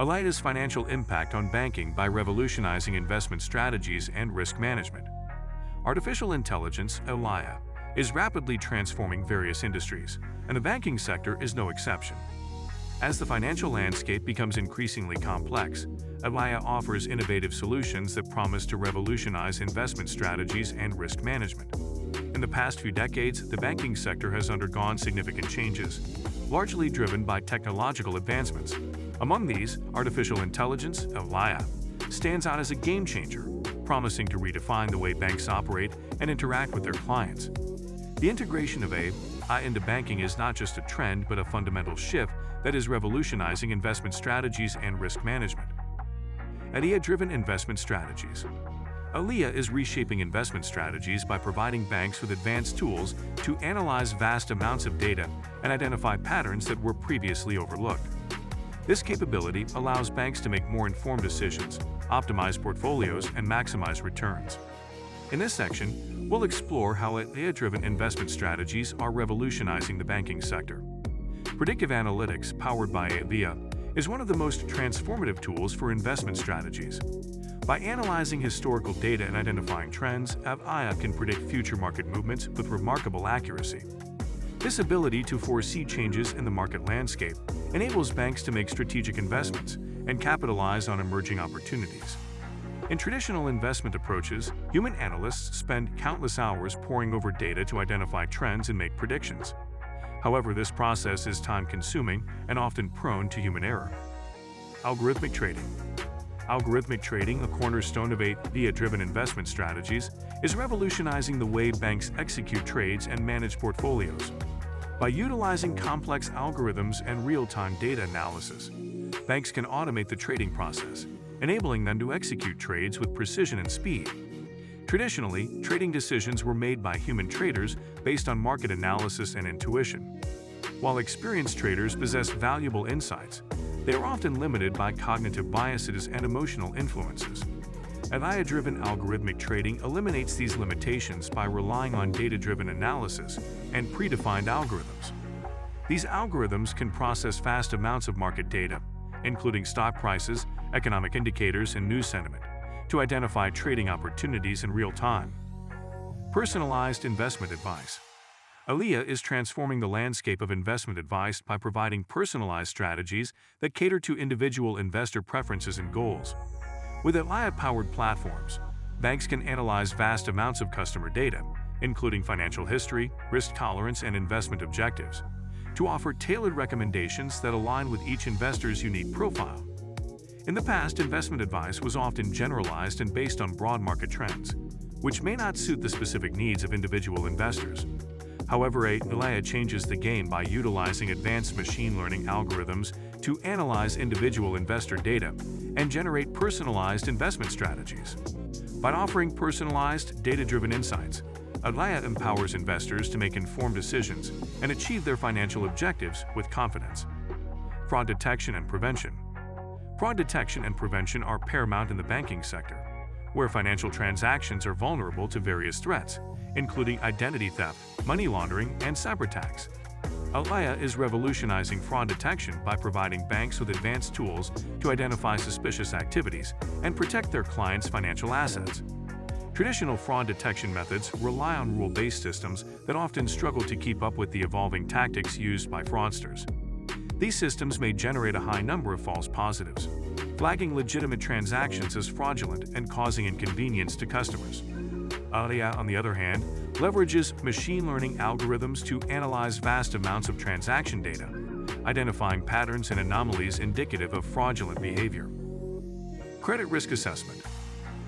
Alia's financial impact on banking by revolutionizing investment strategies and risk management. Artificial intelligence, AI, is rapidly transforming various industries, and the banking sector is no exception. As the financial landscape becomes increasingly complex, AI offers innovative solutions that promise to revolutionize investment strategies and risk management. In the past few decades, the banking sector has undergone significant changes, largely driven by technological advancements. Among these, artificial intelligence, AI, stands out as a game changer, promising to redefine the way banks operate and interact with their clients. The integration of AI into banking is not just a trend but a fundamental shift that is revolutionizing investment strategies and risk management. AI-driven investment strategies. AI is reshaping investment strategies by providing banks with advanced tools to analyze vast amounts of data and identify patterns that were previously overlooked. This capability allows banks to make more informed decisions, optimize portfolios, and maximize returns. In this section, we'll explore how AI-driven investment strategies are revolutionizing the banking sector. Predictive analytics, powered by AI, is one of the most transformative tools for investment strategies. By analyzing historical data and identifying trends, AI can predict future market movements with remarkable accuracy. This ability to foresee changes in the market landscape enables banks to make strategic investments and capitalize on emerging opportunities. In traditional investment approaches, human analysts spend countless hours poring over data to identify trends and make predictions. However, this process is time-consuming and often prone to human error. Algorithmic trading. Algorithmic trading, a cornerstone of AI-driven investment strategies, is revolutionizing the way banks execute trades and manage portfolios. By utilizing complex algorithms and real-time data analysis, banks can automate the trading process, enabling them to execute trades with precision and speed. Traditionally, trading decisions were made by human traders based on market analysis and intuition. While experienced traders possess valuable insights, they are often limited by cognitive biases and emotional influences. AI-driven algorithmic trading eliminates these limitations by relying on data-driven analysis and predefined algorithms. These algorithms can process vast amounts of market data, including stock prices, economic indicators, and news sentiment, to identify trading opportunities in real time. Personalized investment advice. AI is transforming the landscape of investment advice by providing personalized strategies that cater to individual investor preferences and goals. With AI-powered platforms, banks can analyze vast amounts of customer data, including financial history, risk tolerance, and investment objectives, to offer tailored recommendations that align with each investor's unique profile. In the past, investment advice was often generalized and based on broad market trends, which may not suit the specific needs of individual investors. However, AI changes the game by utilizing advanced machine learning algorithms to analyze individual investor data and generate personalized investment strategies. By offering personalized, data-driven insights, AI empowers investors to make informed decisions and achieve their financial objectives with confidence. Fraud detection and prevention. Fraud detection and prevention are paramount in the banking sector, where financial transactions are vulnerable to various threats, including identity theft, money laundering, and cyberattacks. AI is revolutionizing fraud detection by providing banks with advanced tools to identify suspicious activities and protect their clients' financial assets. Traditional fraud detection methods rely on rule-based systems that often struggle to keep up with the evolving tactics used by fraudsters. These systems may generate a high number of false positives, flagging legitimate transactions as fraudulent and causing inconvenience to customers. AI, on the other hand, leverages machine learning algorithms to analyze vast amounts of transaction data, identifying patterns and anomalies indicative of fraudulent behavior. Credit risk assessment.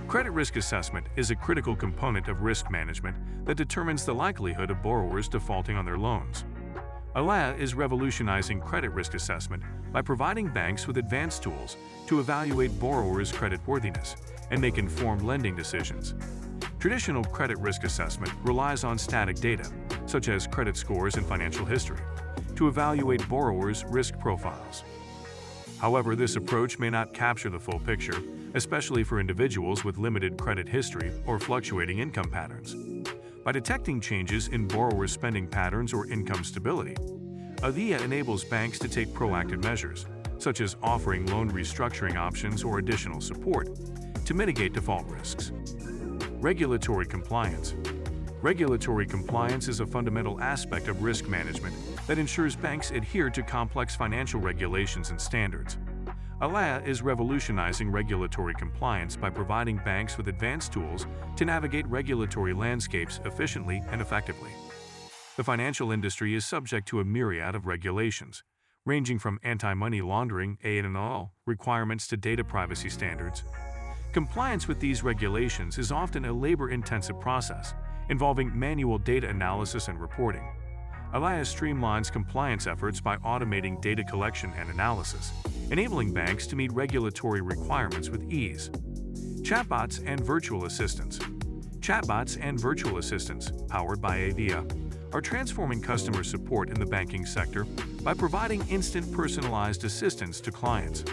Credit risk assessment is a critical component of risk management that determines the likelihood of borrowers defaulting on their loans. AI is revolutionizing credit risk assessment by providing banks with advanced tools to evaluate borrowers' creditworthiness and make informed lending decisions. Traditional credit risk assessment relies on static data, such as credit scores and financial history, to evaluate borrowers' risk profiles. However, this approach may not capture the full picture, especially for individuals with limited credit history or fluctuating income patterns. By detecting changes in borrowers' spending patterns or income stability, AI enables banks to take proactive measures, such as offering loan restructuring options or additional support to mitigate default risks. Regulatory compliance. Regulatory compliance is a fundamental aspect of risk management that ensures banks adhere to complex financial regulations and standards. Alaya is revolutionizing regulatory compliance by providing banks with advanced tools to navigate regulatory landscapes efficiently and effectively. The financial industry is subject to a myriad of regulations, ranging from anti-money laundering (AML) requirements to data privacy standards. Compliance with these regulations is often a labor-intensive process, involving manual data analysis and reporting. Alaya streamlines compliance efforts by automating data collection and analysis, enabling banks to meet regulatory requirements with ease. Chatbots and virtual assistants. Chatbots and virtual assistants, powered by Avia, are transforming customer support in the banking sector by providing instant personalized assistance to clients.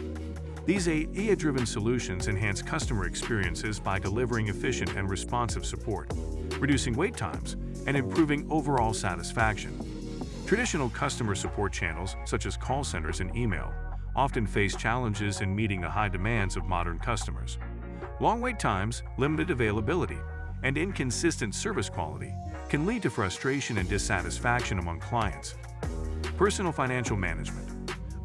These AI-driven solutions enhance customer experiences by delivering efficient and responsive support, reducing wait times, and improving overall satisfaction. Traditional customer support channels, such as call centers and email, often face challenges in meeting the high demands of modern customers. Long wait times, limited availability, and inconsistent service quality can lead to frustration and dissatisfaction among clients. Personal financial management.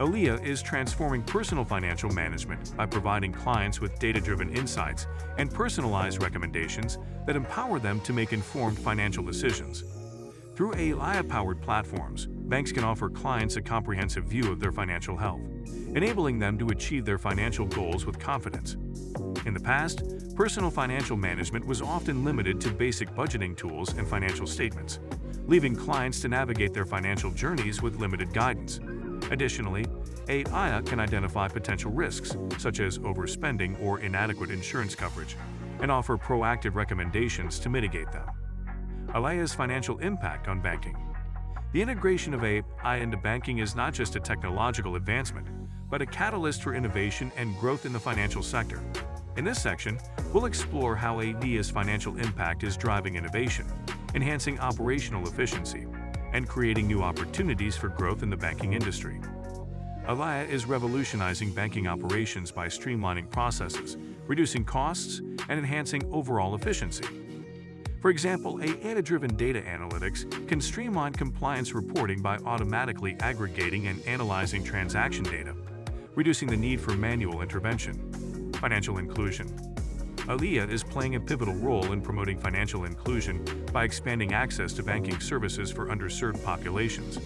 Alaya is transforming personal financial management by providing clients with data-driven insights and personalized recommendations that empower them to make informed financial decisions. Through AI-powered platforms, banks can offer clients a comprehensive view of their financial health, enabling them to achieve their financial goals with confidence. In the past, personal financial management was often limited to basic budgeting tools and financial statements, leaving clients to navigate their financial journeys with limited guidance. Additionally, AI can identify potential risks, such as overspending or inadequate insurance coverage, and offer proactive recommendations to mitigate them. Alaya's financial impact on banking. The integration of AI into banking is not just a technological advancement, but a catalyst for innovation and growth in the financial sector. In this section, we'll explore how Alaya's financial impact is driving innovation, enhancing operational efficiency, and creating new opportunities for growth in the banking industry. Alaya is revolutionizing banking operations by streamlining processes, reducing costs, and enhancing overall efficiency. For example, AI-driven data analytics can streamline compliance reporting by automatically aggregating and analyzing transaction data, reducing the need for manual intervention. Financial inclusion. Alaya is playing a pivotal role in promoting financial inclusion by expanding access to banking services for underserved populations.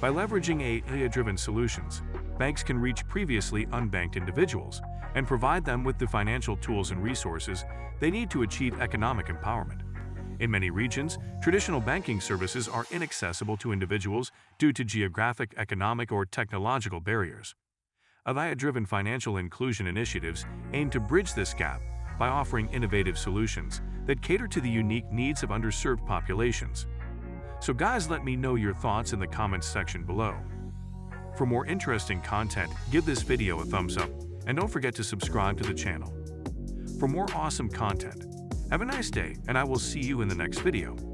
By leveraging AI-driven solutions, banks can reach previously unbanked individuals and provide them with the financial tools and resources they need to achieve economic empowerment. In many regions, traditional banking services are inaccessible to individuals due to geographic, economic, or technological barriers. Alaya-driven financial inclusion initiatives aim to bridge this gap by offering innovative solutions that cater to the unique needs of underserved populations. So guys, let me know your thoughts in the comments section below. For more interesting content, give this video a thumbs up and don't forget to subscribe to the channel. For more awesome content, have a nice day and I will see you in the next video.